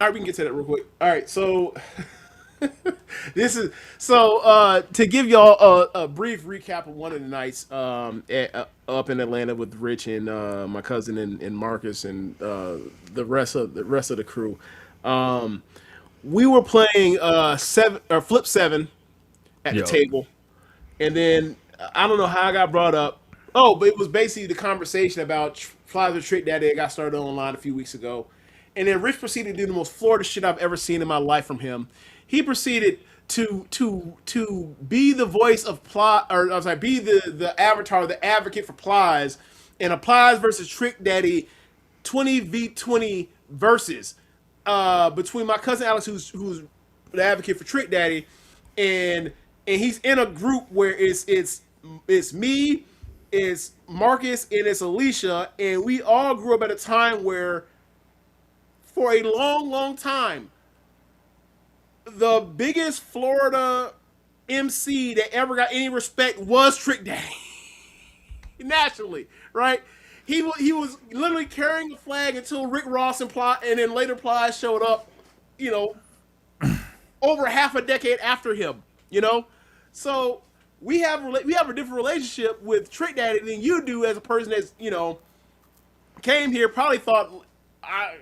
All right, we can get to that real quick. All right, so this is to give y'all a brief recap of one of the nights up in Atlanta with Rich and my cousin and Marcus and the rest of the crew. Um, we were playing seven or flip seven at the Yo. table, and then I don't know how I got brought up. Oh, but it was basically the conversation about Plies Trick Daddy that got started online a few weeks ago. And then Rich proceeded to do the most Florida shit I've ever seen in my life from him. He proceeded to be the voice of Plies, or I was like, be the avatar, the advocate for Plies, and a Plies versus Trick Daddy 20v20 versus between my cousin Alex, who's the advocate for Trick Daddy, and he's in a group where it's me, it's Marcus, and it's Alicia, and we all grew up at a time where, for a long, long time, the biggest Florida MC that ever got any respect was Trick Daddy. Naturally, right? He was literally carrying the flag until Rick Ross and then later Plies showed up, you know, over half a decade after him, you know? So we have a different relationship with Trick Daddy than you do as a person that's, came here, probably thought I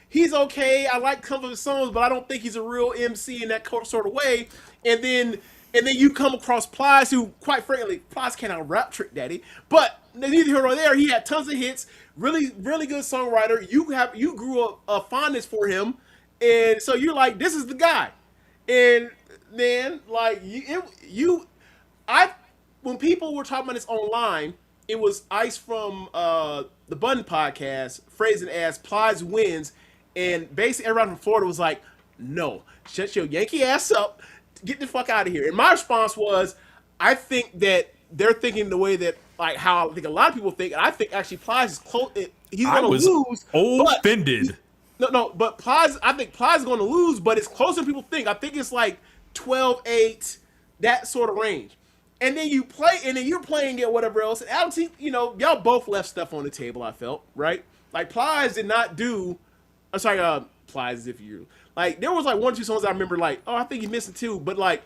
he's okay. I like some of his songs, but I don't think he's a real MC in that sort of way. And then you come across Plies, who, quite frankly, Plies cannot rap Trick Daddy, but neither here nor there. He had tons of hits, really, really good songwriter. You grew up a fondness for him, and so you're like, this is the guy. And man, like I when people were talking about this online, it was Ice from the Button podcast phrasing it as Plies wins, and basically everyone from Florida was like, "No, shut your Yankee ass up, get the fuck out of here." And my response was, I think that they're thinking the way that like how I think a lot of people think, and I think actually Plies is close. He's I going to was lose, but offended. no, but Plies, I think Plies is going to lose, but it's closer than people think. I think it's like 12-8, that sort of range. And then you play, and then you're playing it, whatever else. And Alex, y'all both left stuff on the table, I felt, right? Like, Plies did not do, I'm sorry, Plies, as if you, like, there was like one or two songs I remember, like, oh, I think he missed it too. But like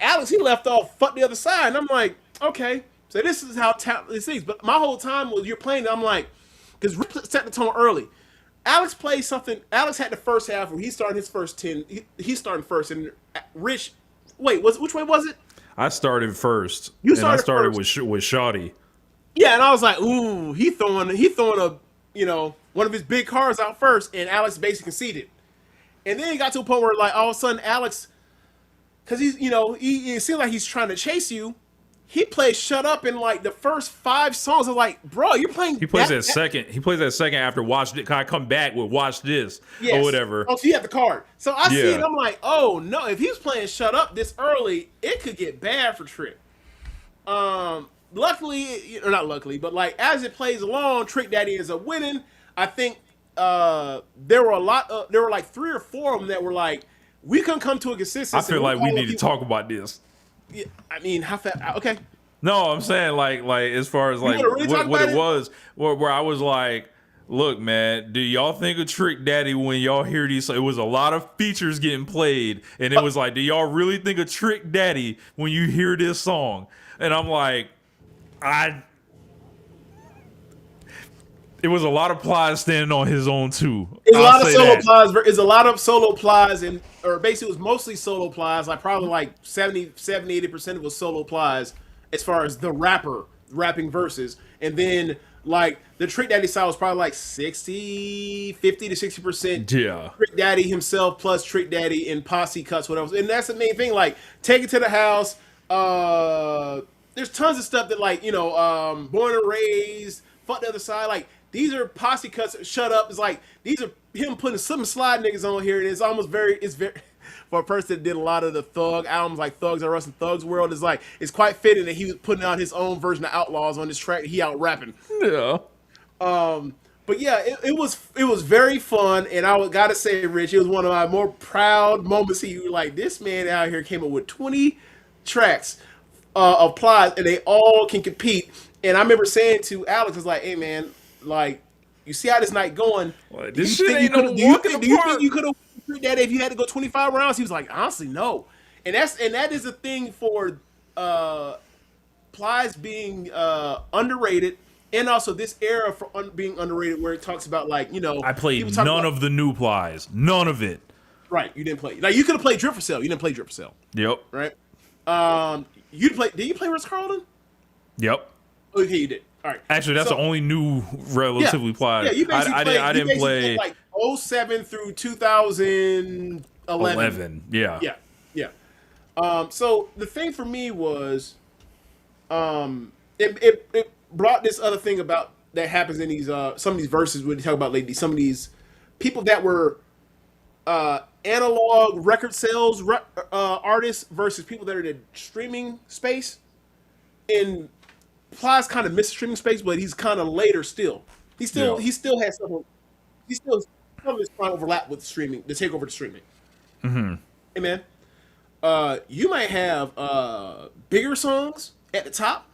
Alex, he left off Fuck the Other Side. And I'm like, okay, so this is how this is. But my whole time was you're playing, I'm like, because Rip set the tone early. Alex played something. Alex had the first half where he started his first 10. He's starting first, and Rich. Wait, which way was it? I started first, You and I started started first. with Shawty. Yeah, and I was like, ooh, he throwing a one of his big cards out first, and Alex basically conceded. And then he got to a point where like all of a sudden Alex, because he's he it seems like he's trying to chase you. He plays "Shut Up" in like the first 5 songs. I'm like, bro, you're playing. He plays that second. He plays that second after Watch This. Can I come back with Watch This or Yes. whatever? Oh, so you have the card. So I see it. Yeah. I'm like, oh no, if he's playing "Shut Up" this early, it could get bad for Trick. Luckily, or not luckily, but like as it plays along, Trick Daddy ends up winning. I think there were there were like 3 or 4 of them that were like, we couldn't come to a consistency. I feel like we all need to people- talk about this. Yeah, I mean, how fast? Okay, No, I'm saying like as far as like wanna really talk what about it it? was, where I was like, look, man, do y'all think of Trick Daddy when y'all hear these? It was a lot of features getting played, and it was like, do y'all really think of Trick Daddy when you hear this song? And I'm like, it was a lot of Plies standing on his own too. it's a I'll lot of say solo that. plies. It's a lot of solo plies, and or basically it was mostly solo plies. Like probably like 70-80% of it was solo plies as far as the rapping verses, and then like the Trick Daddy side was probably like 50 to 60% Yeah. Trick Daddy himself plus Trick Daddy and posse cuts, whatever. And that's the main thing. Like, take it to the house. There's tons of stuff that like born and raised, fuck the other side. Like these are posse cuts. Shut up. It's like these are him putting some slide niggas on here, and it's very for a person that did a lot of the Thug albums, like Thugs R Us and Thugs World. Is like it's quite fitting that he was putting out his own version of Outlaws on this track. He out rapping. Yeah. But yeah, it was very fun, and gotta say, Rich, it was one of my more proud moments. He like this man out here came up with 20 tracks of Plies, and they all can compete. And I remember saying to Alex, "I was like, hey man, like you see how this night going. Well, Do you this shit think ain't no walk in the do you think park. you could have Trick Daddy if you had to go 25 rounds? He was like, honestly, no. And that is a thing for Plies being underrated, and also this era for being underrated, where it talks about like I played people talk none about, of the new Plies. None of it. right. You didn't play, like, you could have played Drip for Sale. You didn't play Drip for Sale, Yep. right? You play? Did you play Ritz Carlton? Yep. Okay, you did. All right. Actually, that's So, the only new relatively Plies. yeah. You basically I didn't play like 07 through 2011. 11. Yeah. Yeah, yeah. So the thing for me was, it brought this other thing about that happens in these some of these verses when you talk about like some of these people that were analog record sales artists versus people that are in the streaming space. And Plies kind of missed the streaming space, but he's kind of later still. He still has some. He still some of his prime overlap with streaming, the takeover to streaming. Mm-hmm. Hey man, you might have bigger songs at the top,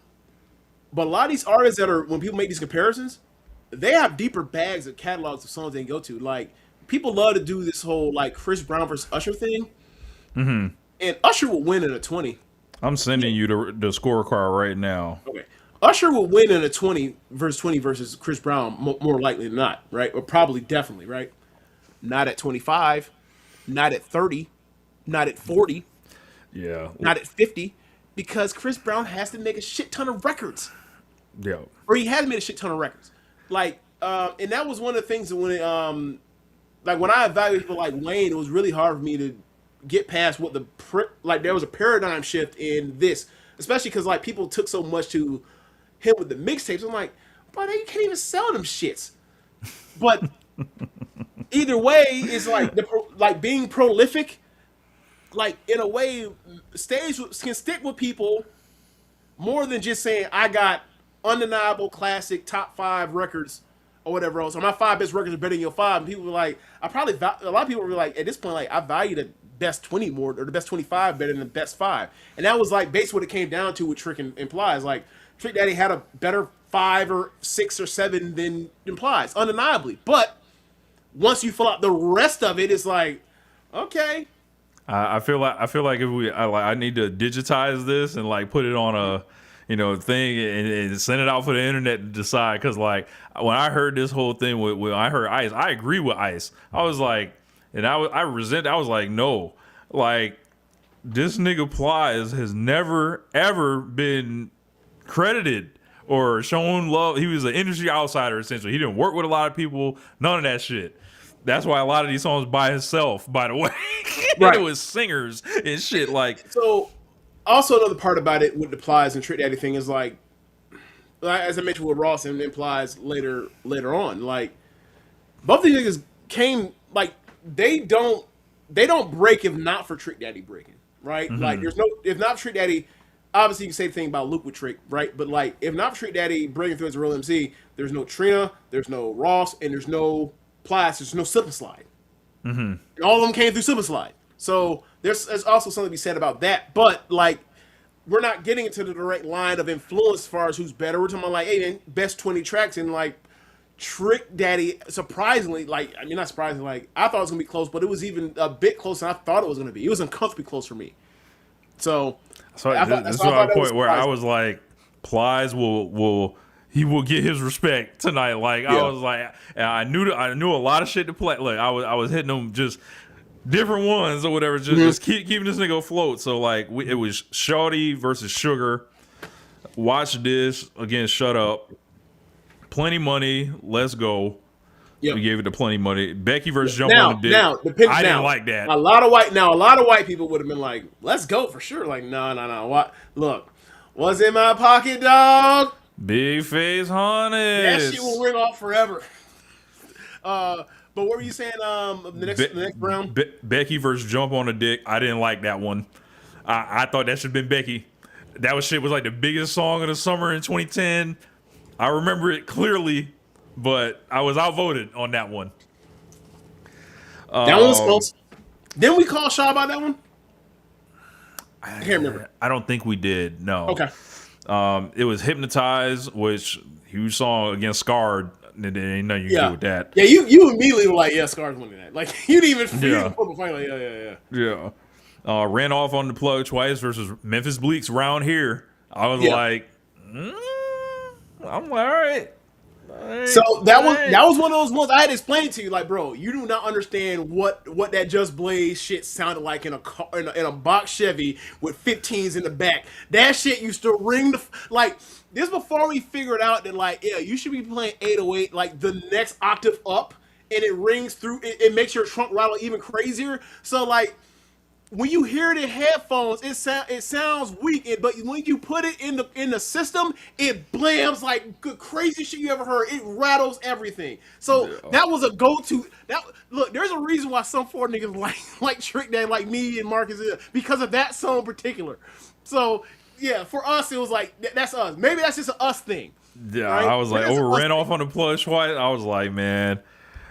but a lot of these artists that are, when people make these comparisons, they have deeper bags of catalogs of songs they can go to. Like, people love to do this whole like Chris Brown versus Usher thing, and Usher will win in a 20. I'm sending you the scorecard right now. Okay, Usher will win in a 20 versus Chris Brown more likely than not, right? Or probably definitely, right? Not at 25, not at 30, not at 40. Yeah. Not at 50, because Chris Brown has to make a shit ton of records. Yeah. Or he has made a shit ton of records. Like, and that was one of the things that when it, like when I evaluated people like Wayne, it was really hard for me to get past what like there was a paradigm shift in this, especially because like people took so much to him with the mixtapes. I'm like, bro, you can't even sell them shits. But either way, it's like like being prolific. Like, in a way, can stick with people more than just saying I got undeniable classic top 5 records or whatever else, or my 5 best records are better than your 5. And people were like, a lot of people were like, at this point, like, I value the best 20 more, or the best 25 better than the best 5. And that was like basically what it came down to with Trick and Plies. Like, Trick Daddy had a better 5 or 6 or 7 than Plies, undeniably. But once you fill out the rest of it, it's like, okay. I feel like if I need to digitize this and like put it on a thing and send it out for the internet to decide, because like when I heard this whole thing when I heard Ice, I agree with Ice. I was like, and I was like, no, like this nigga Plies has never ever been credited or shown love. He was an industry outsider essentially. He didn't work with a lot of people, none of that shit. That's why a lot of these songs by himself, by the way. Right. It was singers and shit. Like, so also another part about it with the Plies and Trick Daddy thing is like as I mentioned with Ross and Plies later on, like both these niggas came, like they don't break if not for Trick Daddy breaking, right? Mm-hmm. Like there's no, if not for Trick Daddy, obviously you can say the thing about Luke with Trick, right? But like if not for Trick Daddy breaking through as a real MC, there's no Trina, there's no Ross, and there's no Plies, there's no Slip and Slide. Mm-hmm. And all of them came through Slip and Slide. So there's also something to be said about that. But like, we're not getting into the direct line of influence as far as who's better. We're talking about like, hey, man, best 20 tracks, and like Trick Daddy, surprisingly, like, I mean, not surprisingly, like I thought it was gonna be close, but it was even a bit closer than I thought it was gonna be. It was uncomfortably close for me. So this is my point where I was like, Plies will get his respect tonight. Like yeah. I was like, I knew a lot of shit to play. Like I was hitting them just different ones or whatever, just keeping this nigga afloat. So like it was Shawty versus Sugar. Watch This against Shut Up. Plenty Money, Let's Go. Yep. We gave it to Plenty Money. Becky versus Jump on the Dick. I didn't like that. A lot of white people would have been like, Let's Go for sure. Like, no. What? Look, what's in my pocket, dog? Big Face Honest. That shit will ring off forever. But what were you saying? The next round, Becky versus Jump on the Dick. I didn't like that one. I thought that should have been Becky. That was like the biggest song of the summer in 2010. I remember it clearly, but I was outvoted on that one. That one was close. Didn't we call Shaw about that one? I can't remember. I don't think we did. No. Okay. It was Hypnotize, which huge song against Scarred. there ain't nothing you can do with that. Yeah, you immediately were like, yeah, Scar's winning that. Like you didn't even put the fight. Like, Yeah. Ran off on the plug twice versus Memphis Bleaks round here. I was like, I'm like, all right. So that was one of those ones I had to explain to you, like, bro, you do not understand what that Just Blaze shit sounded like in a car, in a box Chevy with 15s in the back. That shit used to ring like this before we figured out that like you should be playing 808 like the next octave up, and it rings through. It makes your trunk rattle even crazier. So like, when you hear it in headphones, it sounds weak, but when you put it in the system, it blams like crazy shit you ever heard. It rattles everything. So that was a go-to. Look, there's a reason why some four niggas like Trick Daddy, like me and Marcus, because of that song in particular. So yeah, for us, it was like that's us. Maybe that's just an us thing. Yeah, right? I was like, ran off on the plush white. I was like, man,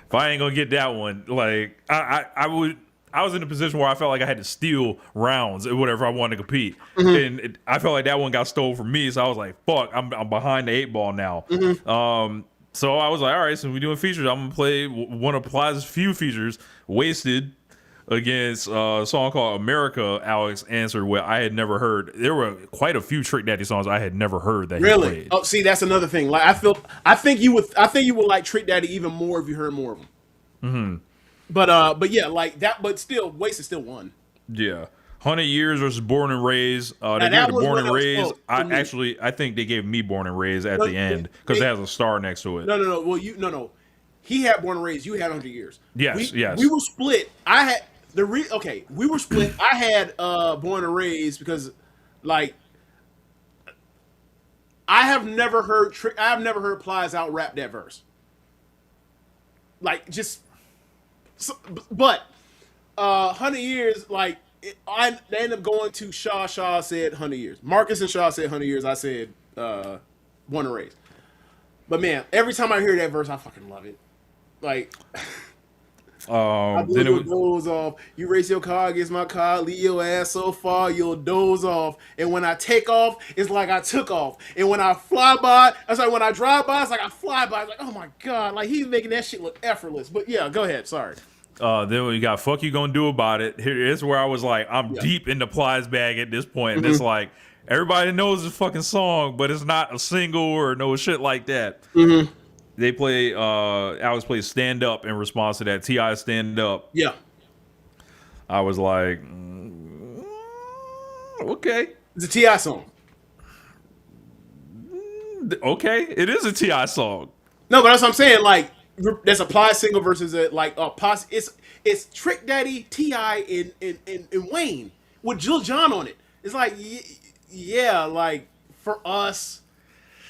if I ain't gonna get that one, like I would. I was in a position where I felt like I had to steal rounds or whatever I wanted to compete, and I felt like that one got stolen from me. So I was like, "Fuck, I'm behind the 8 ball now." So I was like, "All right, so we're doing features. I'm gonna play one of Plies' few features, Wasted, against a song called America." Alex answered what I had never heard. There were quite a few Trick Daddy songs I had never heard that he played. Oh, see, that's another thing. Like I think you would like Trick Daddy even more if you heard more of them. But yeah, like that. But still, Wasted still won. Yeah, 100 Years versus Born and Raised. They gave the Born and Raised. I think they gave me Born and Raised at the end because it has a star next to it. No. Well, no. He had Born and Raised. You had 100 Years. Yes. We were split. I had we were split. I had Born and Raised because, like, I have never heard Plies out rap that verse. Like just. So, but 100 Years, like they ended up going to Shaw. Shaw said 100 Years. Marcus and Shaw said 100 Years. I said Born and Raised. But man, every time I hear that verse, I fucking love it. Like, I blew your doze off. You race your car against my car, leave your ass so far, you'll doze off. And when I take off, it's like I took off. And when I fly by, when I drive by, it's like I fly by. It's like, oh my god, like he's making that shit look effortless. But yeah, go ahead. Sorry. Then we got Fuck You Gonna Do About It. Here's where I was like, I'm deep in the Plies bag at this point. And it's like, everybody knows this fucking song, but it's not a single or no shit like that. They play, Alex plays Stand Up in response to that. T.I. Stand Up. Yeah. I was like, okay. It's a T.I. song. Okay. It is a T.I. song. No, but that's what I'm saying. Like, there's a Plies single versus it's Trick Daddy, T.I. and Wayne with Lil Jon on it. It's like, yeah, like for us,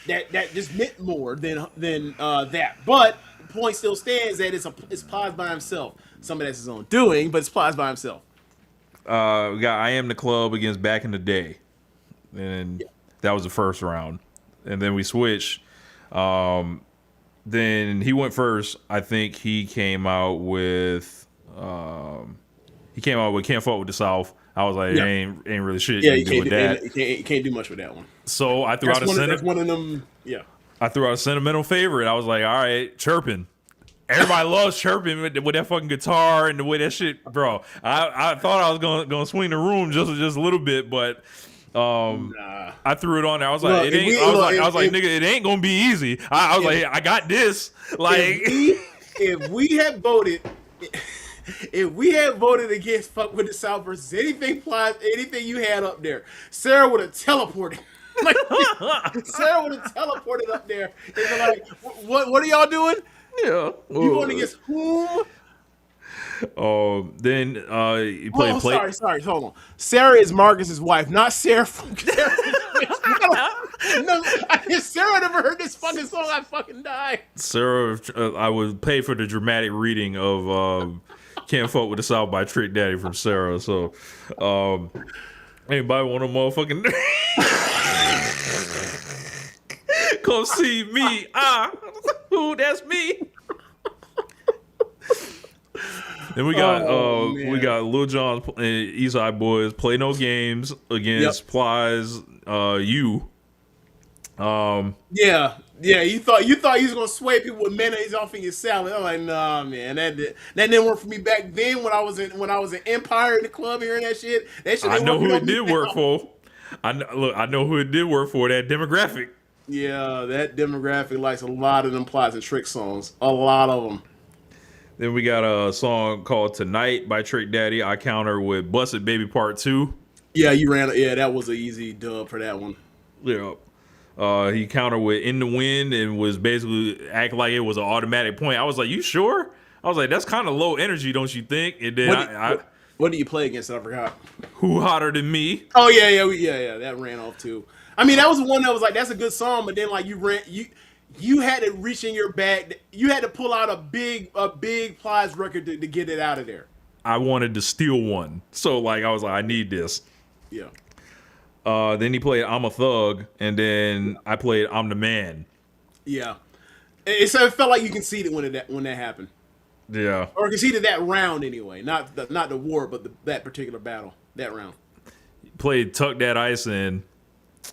that just meant more than that. But the point still stands that it's Plies by himself. Some of that's his own doing, but it's Plies by himself. We got I Am the Club against Back in the Day, and that was the first round, and then we switched. Then he went first. I think he came out with Can't Fuck with the South. I was like, ain't really shit you can do with that. You can't do much with that one. So I threw out one of them. Yeah, I threw out a sentimental favorite. I was like, all right, Chirping. Everybody loves Chirping with that fucking guitar and the way that shit, bro. I thought I was gonna swing the room just a little bit, but I threw it on there. I was like, nigga, it ain't gonna be easy. I was like, I got this. Like, if we had voted. If we had voted against Fuck with the South versus anything you had up there, Sarah would have teleported. Like, Sarah would have teleported up there and been like, "What are y'all doing? Yeah, you going against whom?" Then you play. Sorry, hold on. Sarah is Marcus's wife, not Sarah from No, Sarah never heard this fucking song. I fucking die. Sarah, I would pay for the dramatic reading of Can't Fuck with the South by Trick Daddy from Sarah. So, anybody want a motherfucking come see me? Ooh, that's me. Then we got Lil Jon and Eastside Boys Play No Games against Plies. Yeah, you thought you was gonna sway people with mayonnaise off in your salad. I'm like, nah, man, that didn't work for me back then when I was in Empire in the club hearing that shit. That shit I ain't know working who on it me did work now. for. I know who it did work for. That demographic. Yeah, that demographic likes a lot of them Plies and Trick songs. A lot of them. Then we got a song called "Tonight" by Trick Daddy. I counter with "Busted Baby Part 2." Yeah, you ran. Yeah, that was an easy dub for that one. Yeah. He countered with "In the Wind" and was basically acting like it was an automatic point. I was like, "You sure?" I was like, "That's kind of low energy, don't you think?" And then What do you play against? I forgot. "Who Hotter Than Me?" Oh yeah. That ran off too. I mean, that was one that was like, that's a good song, but then like you had to reach in your bag. You had to pull out a big Plies record to get it out of there. I wanted to steal one, so like I was like, I need this. Yeah. Then he played "I'm a Thug," and then I played "I'm the Man." Yeah. So it felt like you conceded when that happened, Yeah. or conceded that round anyway. Not the war, but that particular battle, that round. Played "Tuck That Ice In,"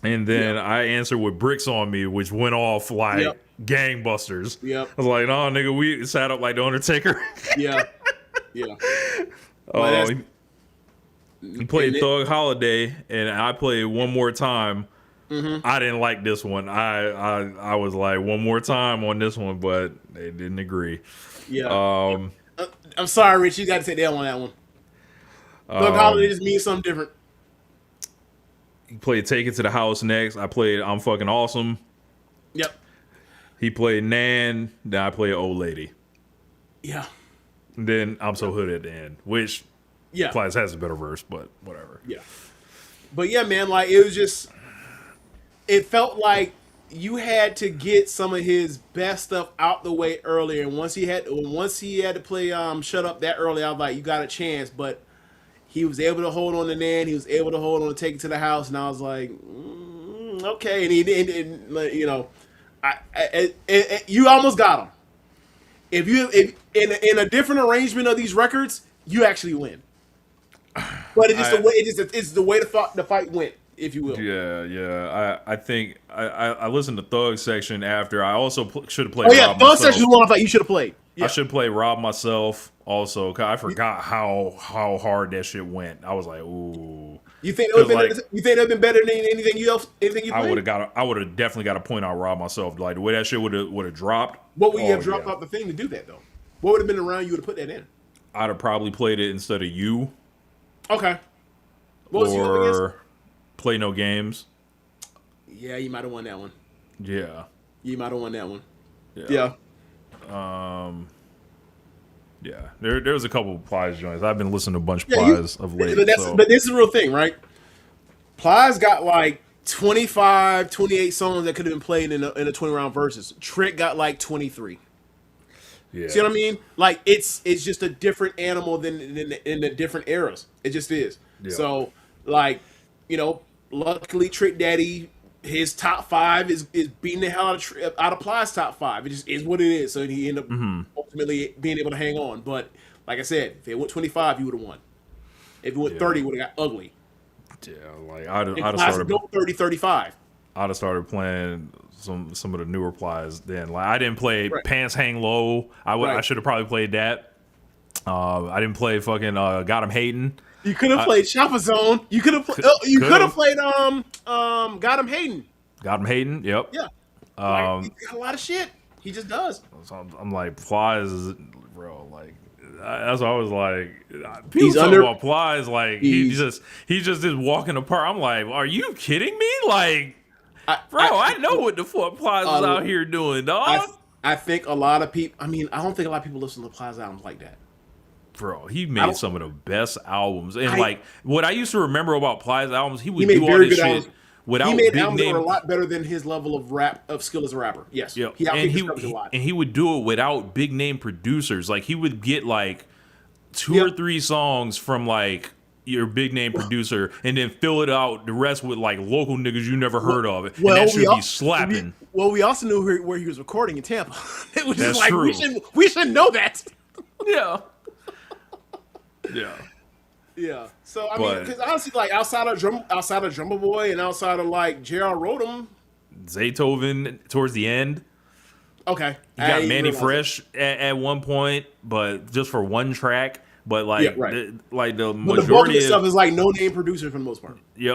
and then I answered with "Bricks on Me," which went off like gangbusters. Yep. I was like, "No, nigga, we sat up like the Undertaker." Yeah. Yeah. Oh, he played "Thug Holiday," and I played "One More Time." Mm-hmm. I didn't like this one. I was like, "One more time" on this one, but they didn't agree. Yeah. I'm sorry, Rich. You got to take that on that one. Thug Holiday just means something different. He played "Take It to the House" next. I played "I'm Fucking Awesome." Yep. He played "Nan." Then I played "Old Lady." Yeah. And then "I'm So Hood" at the end, which Yeah. Plies has a better verse, but whatever. Yeah. But yeah, man, like it was just, it felt like you had to get some of his best stuff out the way earlier. And once he had to play "Shut Up" that early, I was like, you got a chance. But he was able to hold on to Nan. He was able to hold on to "Take It to the House," and I was like, okay. And he didn't, you know, you almost got him. If in a different arrangement of these records, you actually win. But it's just the way it's the way the fight went, if you will. Yeah. I think I listened to Thug Section after. I also should have played. Oh yeah, Rob Thug myself. Section is one I thought you should have played. Yeah. I should play Rob myself also. 'Cause I forgot how hard that shit went. I was like, ooh. You think it would have been better than anything you played? I would have definitely got a point on Rob myself. Like the way that shit would have dropped. What would you have dropped off the thing to do that though? What would have been around you to put that in? I'd have probably played it instead of You. Okay. What was you up against? Or Play No Games. Yeah, you might have won that one. Yeah. You might have won that one. Yeah. Yeah. There was a couple of Plies joints. I've been listening to a bunch of Plies of late. But this is the real thing, right? Plies got like 25, 28 songs that could have been played in a 20-round versus. Trick got like 23. Yeah. See what I mean? Like it's just a different animal than in the different eras. It just is. Yeah. So like, you know, luckily Trick Daddy, his top 5 is beating the hell out of Plies' top 5. It just is what it is. So he ended up ultimately being able to hang on. But like I said, if it went 25, you would have won. If it went 30, it would have got ugly. Yeah, like I'd have Plies started go 30, 35. I'd have started playing some of the newer Plies then. Like I didn't play Pants Hang Low. I should have probably played that. I didn't play fucking Got 'Em Hatin'. You could have played Shopper Zone. You could have played. You could have played Got 'Em Hatin'. Got 'Em Hatin'. Yep. Yeah. Like, he got a lot of shit. He just does. So I'm like Plies, bro. Like that's what I was like. People He's talk under- about Plies like he just is walking apart. I'm like, are you kidding me? Like, I know what the fuck Plies is out here doing, dog. I think a lot of people. I mean, I don't think a lot of people listen to Plies albums like that. Bro, he made some of the best albums, and like what I used to remember about Plies albums, he would made do all very this good shit albums. without He made big albums that name. were a lot better than his level of skill as a rapper. Yes, Yeah, and he would do it without big name producers. Like he would get like 2 or 3 songs from like your big name producer, and then fill it out the rest with like local niggas you never heard of. And that should be slapping. We also knew where he was recording in Tampa. It was That's just like true. we should know that. Yeah. Yeah. Yeah. So I mean, because honestly, like outside of Drummer Boy and outside of like J.R. Rodham, Zaytoven towards the end. Okay. You got Manny Fresh at one point, but just for one track. But like, Yeah, right. the But the bulk of majority the stuff is like no name producers for the most part. yeah,